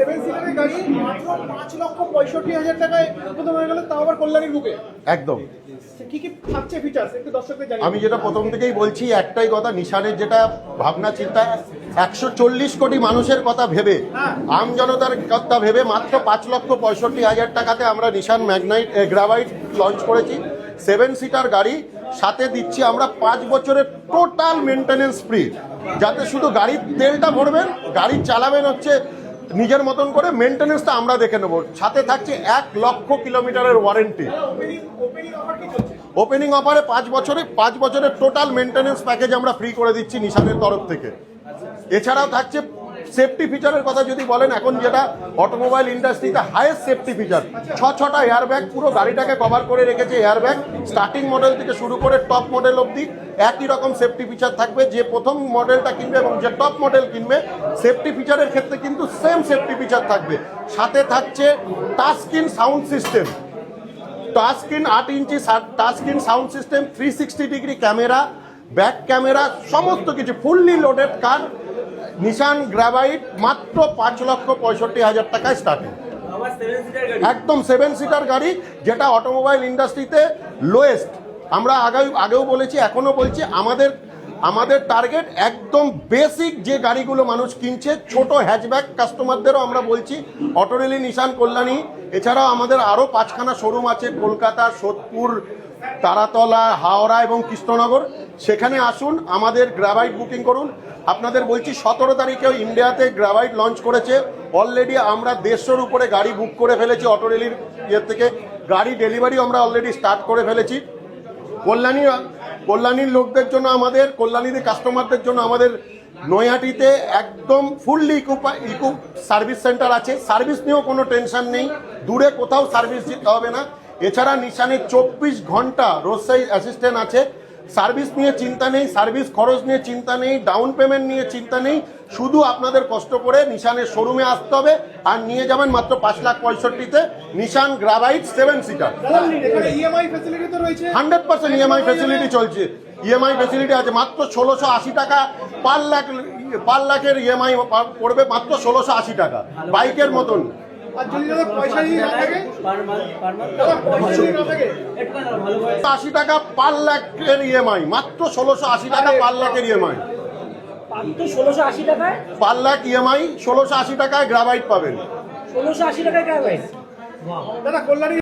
7 সিটারের গাড়ি মাত্র 5,65,000 টাকায় প্রথম হয়ে গেল, তাও আবার কল্যাণীর বুকে। একদম। কি কি থাকছে ফিচার্স একটু দর্শকদের জানিয়ে। আমি যেটা প্রথম থেকেই বলছি একটাই কথা, নিশানের যেটা ভাবনা চিন্তা 140 কোটি মানুষের কথা ভেবে, আমজনতার কথা ভেবে মাত্র 5,65,000 টাকাতে আমরা নিশান ম্যাগনাইট গ্রাভাইট লঞ্চ করেছি। 7 সিটার গাড়ি, সাথে দিচ্ছি আমরা 5 বছরের টোটাল মেনটেনেন্স ফ্রি, যাতে শুধু গাড়ির তেলটা ভরবেন, গাড়ি চালাবেন হচ্ছে নিজের মতন করে, মেনটেনেন্সটা আমরা দেখে নেব। সাথে থাকছে 1 লক্ষ কিলোমিটারের ওয়ারেন্টি। ওপেনিং অফারে 5 বছরের টোটাল মেনটেনেন্স প্যাকেজ আমরা ফ্রি করে দিচ্ছি নিশানের তরফ থেকে। এছাড়াও থাকছে সেফটি ফিচারের কথা যদি বলেন, এখন যেটা অটোমোবাইল ইন্ডাস্ট্রিতে হাইয়েস্ট সেফটি ফিচার, 6টা এয়ারব্যাগ পুরো গাড়িটাকে কভার করে রেখেছে। এয়ারব্যাগ স্টার্টিং মডেল থেকে শুরু করে টপ মডেল অবধি একই রকম সেফটি ফিচার থাকবে। যে প্রথম মডেলটা কিনবে এবং যে টপ মডেল কিনবে, সেফটি ফিচারের ক্ষেত্রে কিন্তু সেম সেফটি ফিচার থাকবে। সাথে থাকছে touch screen sound system, touch screen 8 ইঞ্চি touch screen sound system, 360 degree camera, back camera, সমস্ত কিছু ফুললি লোডেড কার। নিশান গ্রাভাইট মাত্র 5,65,000 টাকায় স্টার্টিং। একদম 7 সিটার গাড়ি, যেটা অটোমোবাইল ইন্ডাস্ট্রিতে লোয়েস্ট। আমরা আগেও বলেছি, এখনো বলছি, আমাদের টার্গেট একদম বেসিক যে গাড়িগুলো মানুষ কিনছে, ছোট হ্যাচব্যাক কাস্টমারদেরও আমরা বলছি অটোরেলি নিশান কল্যাণী। এছাড়াও আমাদের আরও 5খানা শোরুম আছে কলকাতা, সোদপুর, তারাতলা, হাওড়া এবং কৃষ্ণনগর। সেখানে আসুন, আমাদের গ্রাভাইট বুকিং করুন। আপনাদের বলছি 17 তারিখেও ইন্ডিয়াতে গ্রাভাইট লঞ্চ করেছে। অলরেডি আমরা 150-এর উপরে গাড়ি বুক করে ফেলেছি অটোরেলির থেকে। গাড়ি ডেলিভারি আমরা অলরেডি স্টার্ট করে ফেলেছি। কল্যাণীর লোকদের জন্য, আমাদের কল্যাণীর কাস্টমারদের জন্য আমাদের নৈহাটিতে একদম ফুললি ইকুইপ সার্ভিস সেন্টার আছে। সার্ভিস নিয়েও কোনো টেনশন নেই, দূরে কোথাও সার্ভিস দিতে হবে না। এছাড়া নিশানে 24 ঘন্টা রোড সাইড অ্যাসিস্ট্যান্ট আছে। সার্ভিস নিয়ে চিন্তা নেই, সার্ভিস খরচ নিয়ে চিন্তা নেই, ডাউন পেমেন্ট নিয়ে চিন্তা নেই। শুধু আপনাদের কষ্ট করে নিশানের শোরুমে আসতে হবে আর নিয়ে যাবেন মাত্র 5,65,000-তে নিশান গ্রাভাইট 7 সিটার। 100% ইএমআই ফেসিলিটি চলছে। ইএমআই ফেসিলিটি আছে, মাত্র 1,680 টাকা পার লাখের ইএমআই পড়বে, মাত্র 1,680 টাকা, বাইকের মতন। 80 টাকা পার লাখের ইএমআই, মাত্র 1,680 টাকা পার লাখের ইএমআই, পার লাখ ইএমআই 1,680 টাকায় গ্রাভাইট পাবেন। 1680 টাকায় গ্রাভাইট। দাদা কল্যাণী